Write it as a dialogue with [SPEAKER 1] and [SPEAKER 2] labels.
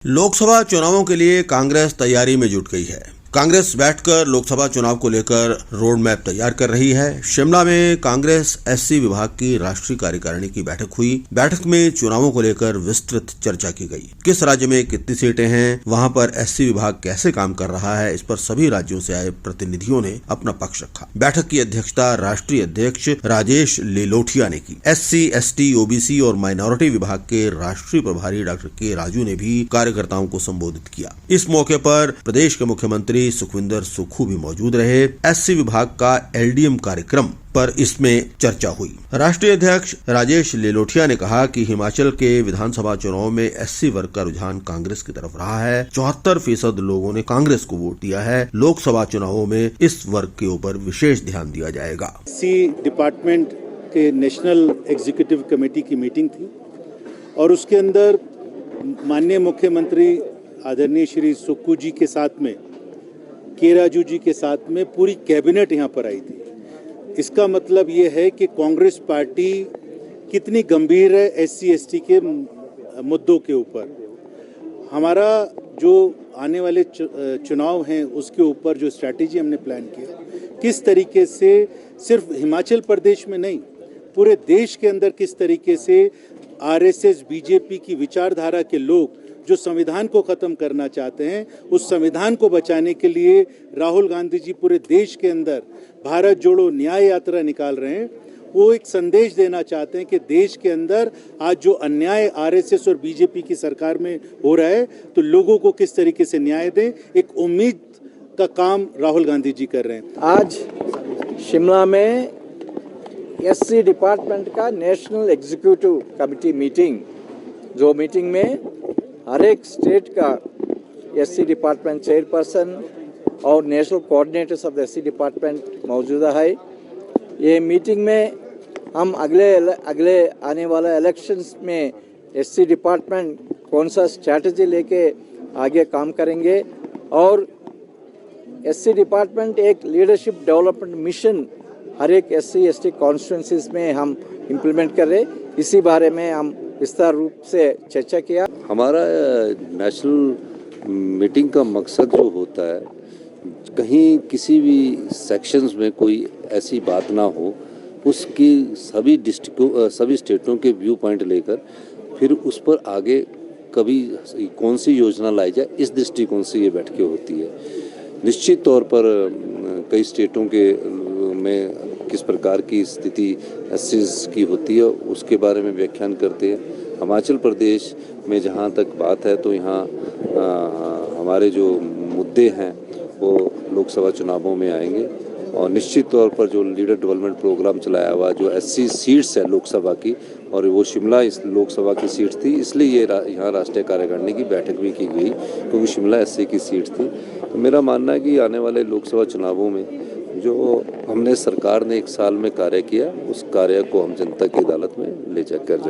[SPEAKER 1] लोकसभा चुनावों के लिए कांग्रेस तैयारी में जुट गई है। कांग्रेस बैठकर लोकसभा चुनाव को लेकर रोड मैप तैयार कर रही है। शिमला में कांग्रेस एससी विभाग की राष्ट्रीय कार्यकारिणी की बैठक हुई। बैठक में चुनावों को लेकर विस्तृत चर्चा की गई। किस राज्य में कितनी सीटें हैं, वहां पर एससी विभाग कैसे काम कर रहा है, इस पर सभी राज्यों से आए प्रतिनिधियों ने अपना पक्ष रखा। बैठक की अध्यक्षता राष्ट्रीय अध्यक्ष राजेश लेलोठिया ने की। एससी, एसटी, ओबीसी और माइनॉरिटी विभाग के राष्ट्रीय प्रभारी डॉक्टर के राजू ने भी कार्यकर्ताओं को संबोधित किया। इस मौके पर प्रदेश के मुख्यमंत्री सुखविंदर सुक्खू भी मौजूद रहे। एससी विभाग का एलडीएम कार्यक्रम पर इसमें चर्चा हुई। राष्ट्रीय अध्यक्ष राजेश लेलोठिया ने कहा कि हिमाचल के विधानसभा चुनाव में एससी वर्ग का रुझान कांग्रेस की तरफ रहा है। 74% लोगों ने कांग्रेस को वोट दिया है। लोकसभा चुनावों में इस वर्ग के ऊपर विशेष ध्यान दिया जाएगा।
[SPEAKER 2] एससी डिपार्टमेंट के नेशनल एग्जीक्यूटिव कमेटी की मीटिंग थी और उसके अंदर माननीय मुख्यमंत्री आदरणीय श्री सुक्खू जी के साथ में के राजू जी के साथ में पूरी कैबिनेट यहाँ पर आई थी। इसका मतलब ये है कि कांग्रेस पार्टी कितनी गंभीर है एससी एसटी के मुद्दों के ऊपर। हमारा जो आने वाले चुनाव हैं उसके ऊपर जो स्ट्रैटेजी हमने प्लान किया, किस तरीके से सिर्फ हिमाचल प्रदेश में नहीं पूरे देश के अंदर किस तरीके से आरएसएस बीजेपी की विचारधारा के लोग जो संविधान को खत्म करना चाहते हैं, उस संविधान को बचाने के लिए राहुल गांधी जी पूरे देश के अंदर भारत जोड़ो न्याय यात्रा निकाल रहे हैं। वो एक संदेश देना चाहते हैं कि देश के अंदर आज जो अन्याय आरएसएस और बीजेपी की सरकार में हो रहा है, तो लोगों को किस तरीके से न्याय दें, एक उम्मीद का काम राहुल गांधी जी कर रहे हैं।
[SPEAKER 3] आज शिमला में एससी डिपार्टमेंट का नेशनल एग्जीक्यूटिव कमेटी मीटिंग, जो मीटिंग में हर एक स्टेट का एससी डिपार्टमेंट चेयरपर्सन और national coordinators of the SC department मौजूदा है। ये मीटिंग में हम अगले आने वाले इलेक्शंस में एससी डिपार्टमेंट कौन सा स्ट्रैटेजी लेके आगे काम करेंगे और एससी डिपार्टमेंट एक लीडरशिप डेवलपमेंट मिशन हर एक एससी एसटी कॉन्स्टिट्यूंसीज में हम इम्प्लीमेंट कर रहे। इसी बारे में हम विस्तार रूप से चर्चा किया।
[SPEAKER 4] हमारा नेशनल मीटिंग का मकसद जो होता है, कहीं किसी भी सेक्शंस में कोई ऐसी बात ना हो, उसकी सभी स्टेटों के व्यू पॉइंट लेकर फिर उस पर आगे कभी कौन सी योजना लाई जाए, इस दृष्टिकोण से ये बैठकें होती है। निश्चित तौर पर कई स्टेटों के में किस प्रकार की स्थिति एससीज की होती है उसके बारे में व्याख्यान करते हैं। हिमाचल प्रदेश में जहाँ तक बात है तो यहाँ हमारे जो मुद्दे हैं वो लोकसभा चुनावों में आएंगे और निश्चित तौर पर जो लीडर डेवलपमेंट प्रोग्राम चलाया हुआ जो एससी सीट्स है लोकसभा की, और वो शिमला इस लोकसभा की सीट थी, इसलिए ये यहाँ राष्ट्रीय कार्यकारिणी की बैठक भी की गई क्योंकि शिमला एससी की सीट थी। तो मेरा मानना है कि आने वाले लोकसभा चुनावों में जो हमने सरकार ने 1 साल में कार्य किया, उस कार्य को हम जनता की अदालत में ले जाकर जाएंगे।